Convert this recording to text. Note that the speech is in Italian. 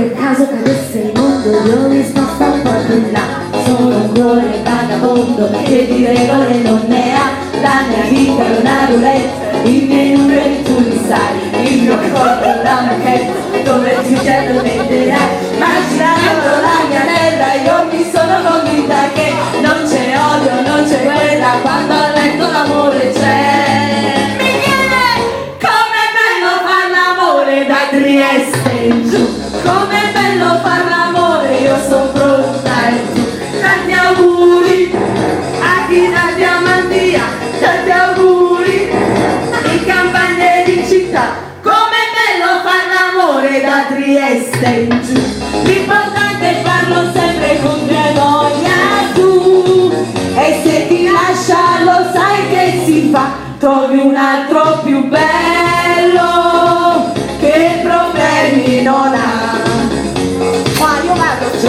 che caso cadesse il mondo, io mi sposto un po' più là. Sono un cuore vagabondo che di regole non ne ha. La mia vita è una roulette, i miei numeri tu li sai. Il mio corpo è una maquette dove ti chiedo metterai. Ma girando la mia terra io mi sono convinta che non c'è odio, non c'è guerra, quando a letto l'amore c'è. Mi viene com'è bello far l'amore da Trieste in giù, com'è bello far l'amore, io sono pronta e tu. Tanti auguri a chi da Diamantia, tanti auguri in campagna e in città, com'è bello far l'amore da Trieste in giù. L'importante è farlo sempre con mia voglia tu, e se ti lascia lo sai che si fa, trovi un altro più bello che problemi non ha. Ma io vado,